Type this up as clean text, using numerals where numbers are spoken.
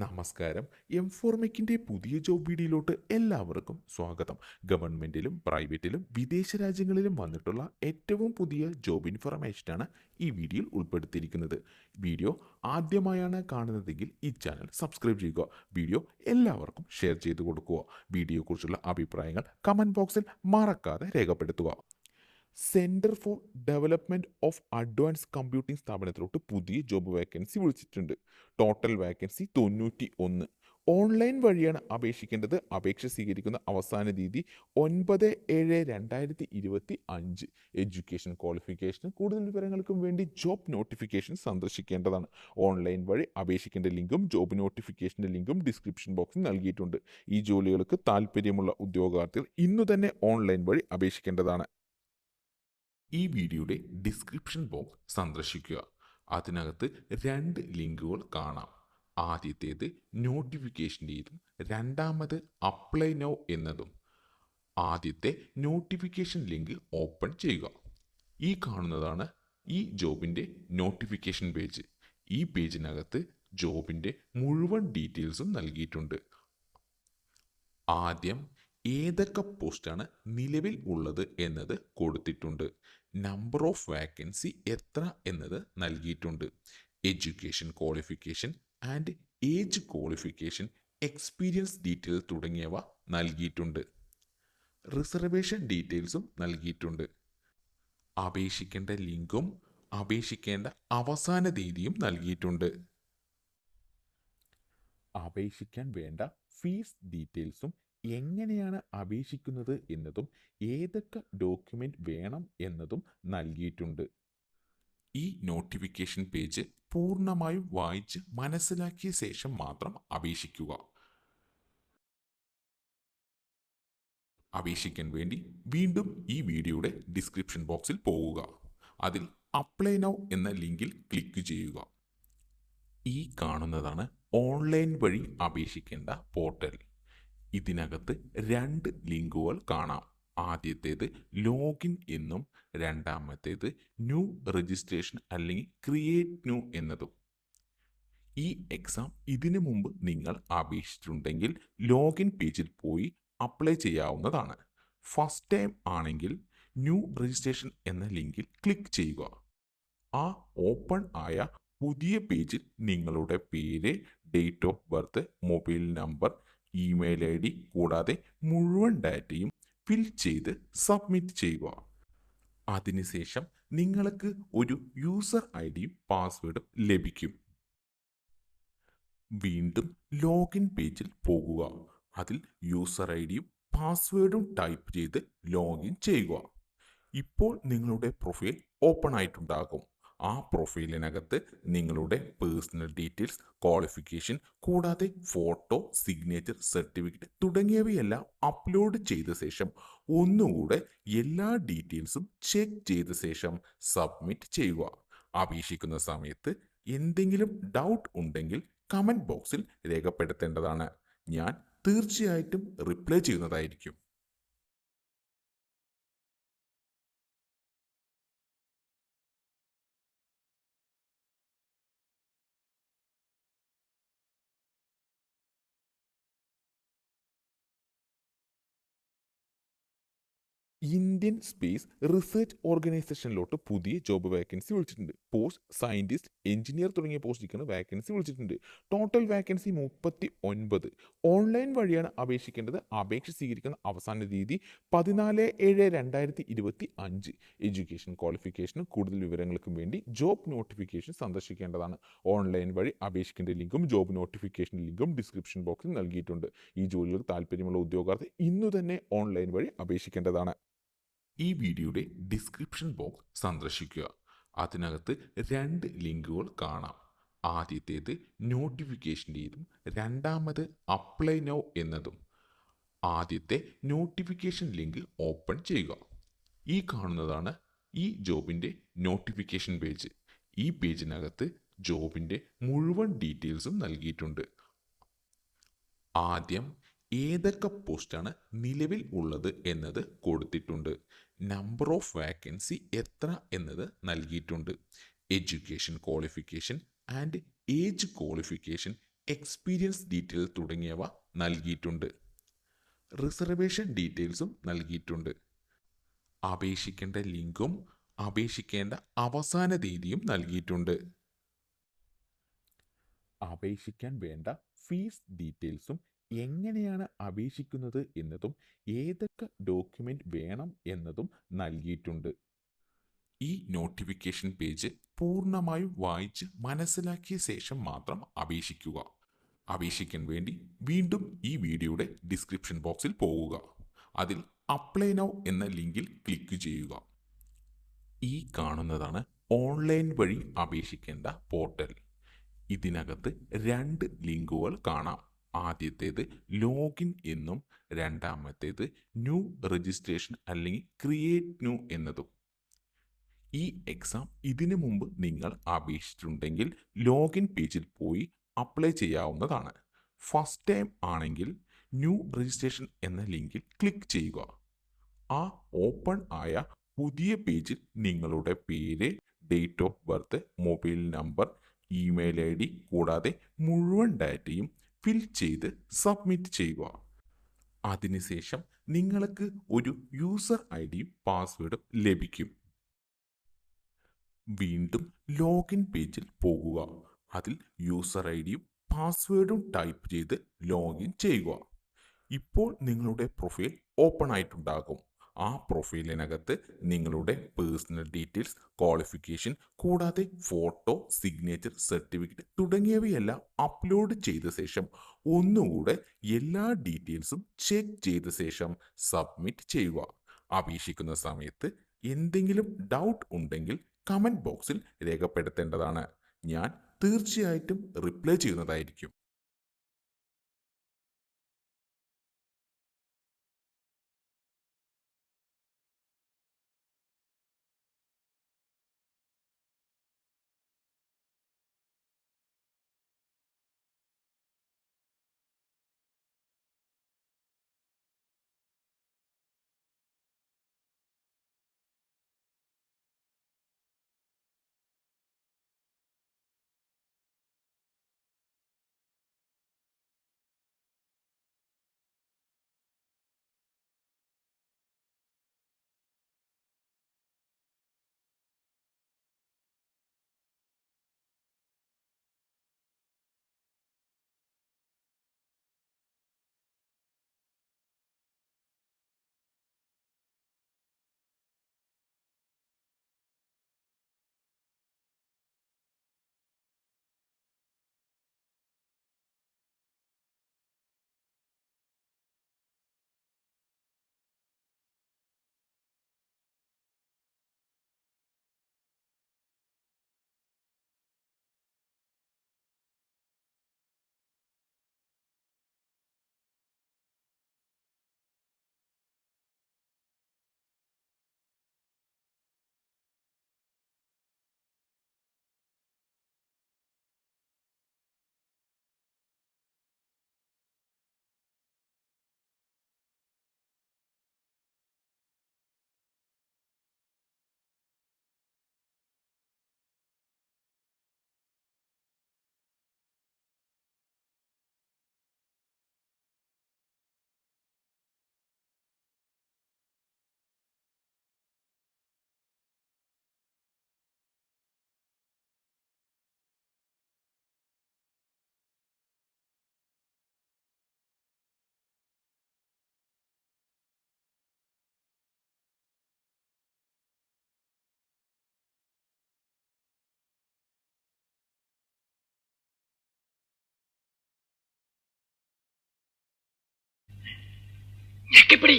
നമസ്കാരം. എംഫോർമെക്കിൻ്റെ പുതിയ ജോബ് വീഡിയോയിലോട്ട് എല്ലാവർക്കും സ്വാഗതം. ഗവൺമെൻറ്റിലും പ്രൈവറ്റിലും വിദേശ രാജ്യങ്ങളിലും വന്നിട്ടുള്ള ഏറ്റവും പുതിയ ജോബ് ഇൻഫർമേഷനാണ് ഈ വീഡിയോയിൽ ഉൾപ്പെടുത്തിയിരിക്കുന്നത്. വീഡിയോ ആദ്യമായാണ് കാണുന്നതെങ്കിൽ ഈ ചാനൽ സബ്സ്ക്രൈബ് ചെയ്യുക. വീഡിയോ എല്ലാവർക്കും ഷെയർ ചെയ്ത് കൊടുക്കുക. വീഡിയോയെക്കുറിച്ചുള്ള അഭിപ്രായങ്ങൾ കമൻറ്റ് ബോക്സിൽ മറക്കാതെ രേഖപ്പെടുത്തുക. Centre for development of advance computing സ്ഥാപനത്തിലോട്ട് പുതിയ ജോബ് വേക്കൻസി വിളിച്ചിട്ടുണ്ട്. Total vacancy 91. ഓൺലൈൻ വഴിയാണ് അപേക്ഷിക്കേണ്ടത്. അപേക്ഷ സ്വീകരിക്കുന്ന അവസാന തീയതി 9/7/2025. എഡ്യൂക്കേഷൻ ക്വാളിഫിക്കേഷൻ കൂടുതൽ വിവരങ്ങൾക്കും വേണ്ടി ജോബ് നോട്ടിഫിക്കേഷൻ സന്ദർശിക്കേണ്ടതാണ്. ഓൺലൈൻ വഴി അപേക്ഷിക്കേണ്ട ലിങ്കും ജോബ് നോട്ടിഫിക്കേഷൻ്റെ ലിങ്കും ഡിസ്ക്രിപ്ഷൻ ബോക്സിൽ നൽകിയിട്ടുണ്ട്. ഈ ജോലികൾക്ക് താൽപ്പര്യമുള്ള ഉദ്യോഗാർത്ഥികൾ ഇന്നു തന്നെ ഓൺലൈൻ വഴി അപേക്ഷിക്കേണ്ടതാണ്. ഈ വീഡിയോയുടെ ഡിസ്ക്രിപ്ഷൻ ബോക്സ് സന്ദർശിക്കുക. അതിനകത്ത് 2 ലിങ്കുകൾ കാണാം. ആദ്യത്തേത് നോട്ടിഫിക്കേഷൻ്റെതും രണ്ടാമത് അപ്ലൈ നൗ എന്നതും. ആദ്യത്തെ നോട്ടിഫിക്കേഷൻ ലിങ്ക് ഓപ്പൺ ചെയ്യുക. ഈ കാണുന്നതാണ് ഈ ജോബിൻ്റെ നോട്ടിഫിക്കേഷൻ പേജ്. ഈ പേജിനകത്ത് ജോബിൻ്റെ മുഴുവൻ ഡീറ്റെയിൽസും നൽകിയിട്ടുണ്ട്. ആദ്യം ഏതൊക്കെ പോസ്റ്റാണ് നിലവിൽ ഉള്ളത് എന്നത് കൊടുത്തിട്ടുണ്ട്. നമ്പർ ഓഫ് വാക്കൻസി എത്ര എന്നത് നൽകിയിട്ടുണ്ട്. Education qualification and age qualification, experience detail തുടങ്ങിയവ നൽകിയിട്ടുണ്ട്. റിസർവേഷൻ ഡീറ്റെയിൽസും നൽകിയിട്ടുണ്ട്. അപേക്ഷിക്കേണ്ട ലിങ്കും അപേക്ഷിക്കേണ്ട അവസാന തീയതിയും നൽകിയിട്ടുണ്ട്. അപേക്ഷിക്കാൻ വേണ്ട ഫീസ് ഡീറ്റെയിൽസും എങ്ങനെയാണ് അപേക്ഷിക്കുന്നത് എന്നതും ഏതൊക്കെ ഡോക്യുമെൻ്റ് വേണം എന്നതും നൽകിയിട്ടുണ്ട്. ഈ നോട്ടിഫിക്കേഷൻ പേജ് പൂർണ്ണമായും വായിച്ച് മനസ്സിലാക്കിയ ശേഷം മാത്രം അപേക്ഷിക്കുക. അപേക്ഷിക്കാൻ വേണ്ടി വീണ്ടും ഈ വീഡിയോയുടെ ഡിസ്ക്രിപ്ഷൻ ബോക്സിൽ പോവുക. അതിൽ അപ്ലൈ നൗ എന്ന ലിങ്കിൽ ക്ലിക്ക് ചെയ്യുക. ഈ കാണുന്നതാണ് ഓൺലൈൻ വഴി അപേക്ഷിക്കേണ്ട പോർട്ടൽ. ഇതിനകത്ത് 2 ലിങ്കുകൾ കാണാം. ആദ്യത്തേത് ലോഗിൻ എന്നും രണ്ടാമത്തേത് ന്യൂ രജിസ്ട്രേഷൻ അല്ലെങ്കിൽ ക്രിയേറ്റ് ന്യൂ എന്നതും. ഈ എക്സാം ഇതിനു മുമ്പ് നിങ്ങൾ അപേക്ഷിച്ചിട്ടുണ്ടെങ്കിൽ ലോഗിൻ പേജിൽ പോയി അപ്ലൈ ചെയ്യാവുന്നതാണ്. ഫസ്റ്റ് ടൈം ആണെങ്കിൽ ന്യൂ രജിസ്ട്രേഷൻ എന്ന ലിങ്കിൽ ക്ലിക്ക് ചെയ്യുക. ആ ഓപ്പൺ ആയ പുതിയ പേജിൽ നിങ്ങളുടെ പേര്, date of birth, mobile number, email ID കൂടാതെ മുഴുവൻ ഡാറ്റയും ഫിൽ ചെയ്ത് സബ്മിറ്റ് ചെയ്യുക. അതിനുശേഷം നിങ്ങൾക്ക് ഒരു യൂസർ ഐഡിയും പാസ്വേഡും ലഭിക്കും. വീണ്ടും ലോഗിൻ പേജിൽ പോകുക. അതിൽ യൂസർ ഐഡിയും പാസ്വേഡും ടൈപ്പ് ചെയ്ത് ലോഗിൻ ചെയ്യുക. ഇപ്പോൾ നിങ്ങളുടെ പ്രൊഫൈൽ ഓപ്പൺ ആയിട്ടുണ്ടാകും. ആ പ്രൊഫൈലിനകത്ത് നിങ്ങളുടെ പേഴ്സണൽ ഡീറ്റെയിൽസ്, ക്വാളിഫിക്കേഷൻ കൂടാതെ ഫോട്ടോ, സിഗ്നേച്ചർ, സർട്ടിഫിക്കറ്റ് തുടങ്ങിയവയെല്ലാം അപ്ലോഡ് ചെയ്ത ശേഷം ഒന്നുകൂടെ എല്ലാ ഡീറ്റെയിൽസും ചെക്ക് ചെയ്ത ശേഷം സബ്മിറ്റ് ചെയ്യുക. അപേക്ഷിക്കുന്ന സമയത്ത് എന്തെങ്കിലും ഡൗട്ട് ഉണ്ടെങ്കിൽ കമൻറ്റ് ബോക്സിൽ രേഖപ്പെടുത്തേണ്ടതാണ്. ഞാൻ തീർച്ചയായിട്ടും റിപ്ലൈ ചെയ്യുന്നതായിരിക്കും. ഇന്ത്യൻ സ്പേസ് റിസർച്ച് ഓർഗനൈസേഷനിലോട്ട് പുതിയ ജോബ് വേക്കൻസി വിളിച്ചിട്ടുണ്ട്. പോസ്റ്റ് സയൻറ്റിസ്റ്റ്, എഞ്ചിനീയർ തുടങ്ങിയ പോസ്റ്റിലേക്കാണ് വേക്കൻസി വിളിച്ചിട്ടുണ്ട്. Total vacancy 39. ഓൺലൈൻ വഴിയാണ് അപേക്ഷിക്കേണ്ടത്. അപേക്ഷ സ്വീകരിക്കുന്ന അവസാന തീയതി 14/7/2025. എഡ്യൂക്കേഷൻ ക്വാളിഫിക്കേഷനും കൂടുതൽ വിവരങ്ങൾക്കും വേണ്ടി ജോബ് നോട്ടിഫിക്കേഷൻ സന്ദർശിക്കേണ്ടതാണ്. ഓൺലൈൻ വഴി അപേക്ഷിക്കേണ്ട ലിങ്കും ജോബ് നോട്ടിഫിക്കേഷൻ ലിങ്കും ഡിസ്ക്രിപ്ഷൻ ബോക്സിൽ നൽകിയിട്ടുണ്ട്. ഈ ജോലികൾക്ക് താല്പര്യമുള്ള ഉദ്യോഗാർത്ഥി ഇന്നു തന്നെ ഓൺലൈൻ വഴി അപേക്ഷിക്കേണ്ടതാണ്. ഈ വീഡിയോയുടെ ഡിസ്ക്രിപ്ഷൻ ബോക്സ് സന്ദർശിക്കുക. അതിനകത്ത് 2 ലിങ്കുകൾ കാണാം. ആദ്യത്തേത് നോട്ടിഫിക്കേഷൻ്റെതും രണ്ടാമത് അപ്ലൈ നൗ എന്നതും. ആദ്യത്തെ നോട്ടിഫിക്കേഷൻ ലിങ്ക് ഓപ്പൺ ചെയ്യുക. ഈ കാണുന്നതാണ് ഈ ജോബിൻ്റെ നോട്ടിഫിക്കേഷൻ പേജ്. ഈ പേജിനകത്ത് ജോബിൻ്റെ മുഴുവൻ ഡീറ്റെയിൽസും നൽകിയിട്ടുണ്ട്. ആദ്യം ഏതൊക്കെ പോസ്റ്റാണ് നിലവിൽ ഉള്ളത് എന്നത് കൊടുത്തിട്ടുണ്ട്. നമ്പർ ഓഫ് വാക്കൻസി എത്ര എന്നത് നൽകിയിട്ടുണ്ട്. Education qualification and age qualification, experience detail തുടങ്ങിയവ നൽകിയിട്ടുണ്ട്. റിസർവേഷൻ ഡീറ്റെയിൽസും നൽകിയിട്ടുണ്ട്. അപേക്ഷിക്കേണ്ട ലിങ്കും അപേക്ഷിക്കേണ്ട അവസാന തീയതിയും നൽകിയിട്ടുണ്ട്. അപേക്ഷിക്കാൻ വേണ്ട ഫീസ് ഡീറ്റെയിൽസും എങ്ങനെയാണ് അപേക്ഷിക്കുന്നത് എന്നതും ഏതൊക്കെ ഡോക്യുമെന്റ് വേണം എന്നതും നൽകിയിട്ടുണ്ട്. ഈ നോട്ടിഫിക്കേഷൻ പേജ് പൂർണ്ണമായും വായിച്ച് മനസ്സിലാക്കിയ ശേഷം മാത്രം അപേക്ഷിക്കുക. അപേക്ഷിക്കാൻ വേണ്ടി വീണ്ടും ഈ വീഡിയോയുടെ ഡിസ്ക്രിപ്ഷൻ ബോക്സിൽ പോകുക. അതിൽ അപ്ലൈ നൗ എന്ന ലിങ്കിൽ ക്ലിക്ക് ചെയ്യുക. ഈ കാണുന്നതാണ് ഓൺലൈൻ വഴി അപേക്ഷിക്കേണ്ട പോർട്ടൽ. ഇതിനകത്ത് 2 ലിങ്കുകൾ കാണാം. ആദ്യത്തേത് ലോഗിൻ എന്നും രണ്ടാമത്തേത് ന്യൂ രജിസ്ട്രേഷൻ അല്ലെങ്കിൽ ക്രിയേറ്റ് ന്യൂ എന്നതും. ഈ എക്സാം ഇതിനു മുമ്പ് നിങ്ങൾ അപേക്ഷിച്ചിട്ടുണ്ടെങ്കിൽ ലോഗിൻ പേജിൽ പോയി അപ്ലൈ ചെയ്യാവുന്നതാണ്. ഫസ്റ്റ് ടൈം ആണെങ്കിൽ ന്യൂ രജിസ്ട്രേഷൻ എന്ന ലിങ്കിൽ ക്ലിക്ക് ചെയ്യുക. ആ ഓപ്പൺ ആയ പുതിയ പേജിൽ നിങ്ങളുടെ പേര്, date of birth, mobile number, email ID കൂടാതെ മുഴുവൻ ഡാറ്റയും ഫിൽ ചെയ്ത് സബ്മിറ്റ് ചെയ്യുക. അതിനുശേഷം നിങ്ങൾക്ക് ഒരു യൂസർ IDയും പാസ്വേഡും ലഭിക്കും. വീണ്ടും ലോഗിൻ പേജിൽ പോകുക. അതിൽ യൂസർ IDയും പാസ്വേഡും ടൈപ്പ് ചെയ്ത് ലോഗിൻ ചെയ്യുക. ഇപ്പോൾ നിങ്ങളുടെ പ്രൊഫൈൽ ഓപ്പൺ ആയിട്ടുണ്ടാകും. ആ പ്രൊഫൈലിനകത്ത് നിങ്ങളുടെ പേഴ്സണൽ ഡീറ്റെയിൽസ്, ക്വാളിഫിക്കേഷൻ കൂടാതെ ഫോട്ടോ, സിഗ്നേച്ചർ, സർട്ടിഫിക്കറ്റ് തുടങ്ങിയവയെല്ലാം അപ്ലോഡ് ചെയ്ത ശേഷം ഒന്നുകൂടെ എല്ലാ ഡീറ്റെയിൽസും ചെക്ക് ചെയ്ത ശേഷം സബ്മിറ്റ് ചെയ്യുക. അപേക്ഷിക്കുന്ന സമയത്ത് എന്തെങ്കിലും ഡൗട്ട് ഉണ്ടെങ്കിൽ കമൻറ്റ് ബോക്സിൽ രേഖപ്പെടുത്തേണ്ടതാണ്. ഞാൻ തീർച്ചയായിട്ടും റിപ്ലൈ ചെയ്യുന്നതായിരിക്കും. ഞെക്കിപ്പിടി